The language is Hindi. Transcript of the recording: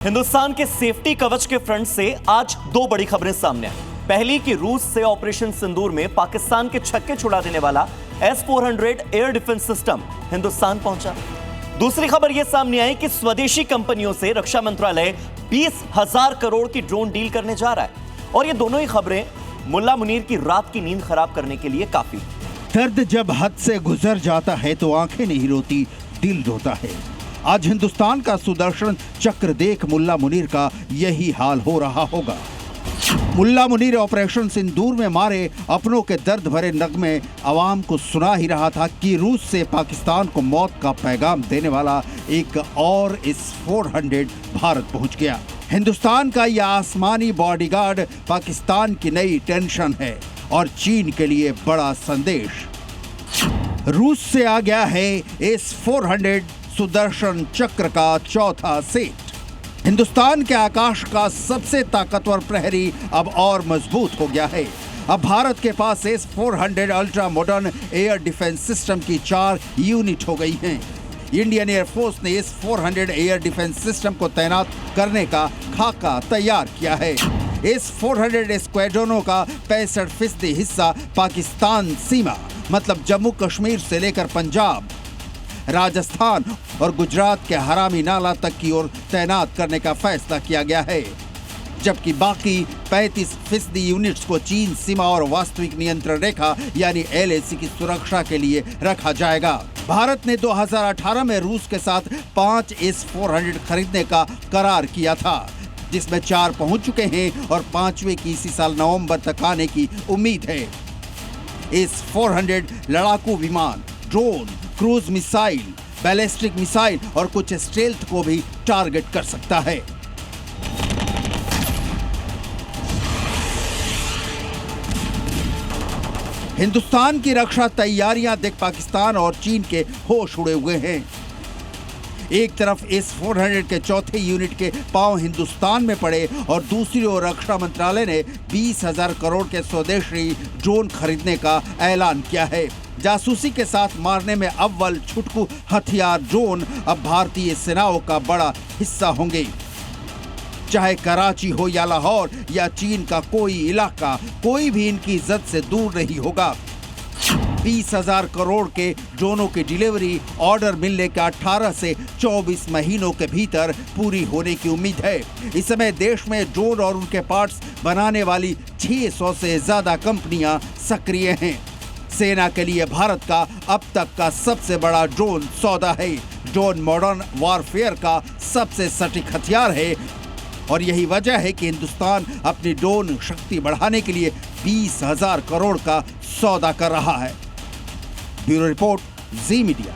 हिंदुस्तान के सेफ्टी कवच के फ्रंट से आज दो बड़ी खबरें सामने आई। पहली कि रूस से ऑपरेशन सिंदूर में पाकिस्तान के छक्के छुड़ा देने वाला S-400 air defence system Hindustan पहुंचा। दूसरी खबर यह सामने आई कि स्वदेशी कंपनियों से रक्षा मंत्रालय 20,000 करोड़ की ड्रोन डील करने जा रहा है। और ये दोनों ही खबरें मुल्ला मुनीर की रात की नींद खराब करने के लिए काफी। दर्द जब हद से गुजर जाता है तो आंखें नहीं रोती, दिल रोता है। आज हिंदुस्तान का सुदर्शन चक्र देख मुल्ला मुनीर का यही हाल हो रहा होगा। मुल्ला मुनीर ऑपरेशन सिंदूर में मारे अपनों के दर्द भरे नगमे आवाम को सुना ही रहा था कि रूस से पाकिस्तान को मौत का पैगाम देने वाला एक और S-400 भारत पहुंच गया। हिंदुस्तान का यह आसमानी बॉडीगार्ड पाकिस्तान की नई टेंशन है और चीन के लिए बड़ा संदेश। रूस से आ गया है S-400 सुदर्शन चक्र का चौथा सेट। हिंदुस्तान के आकाश का सबसे ताकतवर प्रहरी अब और मजबूत हो गया है। अब भारत के पास S-400 ultra modern air defence system की 4 यूनिट हो गई हैं। इंडियन एयरफोर्स ने S-400 एयर डिफेंस सिस्टम को तैनात करने का खाका तैयार किया है। S-400 स्क्वाड्रनों का 65% हिस्सा पाकिस्तान सीमा मतलब जम्मू कश्मीर से लेकर पंजाब, राजस्थान और गुजरात के हरामी नाला तक की ओर तैनात करने का फैसला किया गया है, जबकि बाकी 35% यूनिट्स को चीन सीमा और वास्तविक नियंत्रण रेखा यानी LAC की सुरक्षा के लिए रखा जाएगा। भारत ने 2018 में रूस के साथ 5 S-400 खरीदने का करार किया था, जिसमें 4 पहुंच चुके हैं और 5वें की इसी साल नवंबर तक आने की उम्मीद है। S-400 लड़ाकू विमान, drone, cruise missile, ballistic missile और कुछ स्टेल्थ को भी टारगेट कर सकता है। हिंदुस्तान की रक्षा तैयारियां देख पाकिस्तान और चीन के होश उड़े हुए हैं। एक तरफ S-400 के चौथे यूनिट के पांव हिंदुस्तान में पड़े और दूसरी ओर रक्षा मंत्रालय ने 20,000 करोड़ के स्वदेशी ड्रोन खरीदने का ऐलान किया है। जासूसी के साथ मारने में अव्वल छुटकू हथियार ड्रोन अब भारतीय सेनाओं का बड़ा हिस्सा होंगे। चाहे कराची हो या लाहौर या चीन का कोई इलाका, कोई भी इनकी इज्जत से दूर नहीं होगा। 20,000 करोड़ के ड्रोनों की डिलीवरी ऑर्डर मिलने का 18 से 24 महीनों के भीतर पूरी होने की उम्मीद है। इस समय देश में ड्रोन और उनके पार्ट्स बनाने वाली 600 से ज्यादा कंपनियां सक्रिय हैं। सेना के लिए भारत का अब तक का सबसे बड़ा ड्रोन सौदा है। ड्रोन मॉडर्न वॉरफेयर का सबसे सटीक हथियार है और यही वजह है कि हिंदुस्तान अपनी ड्रोन शक्ति बढ़ाने के लिए 20,000 करोड़ का सौदा कर रहा है। ब्यूरो रिपोर्ट, जी मीडिया।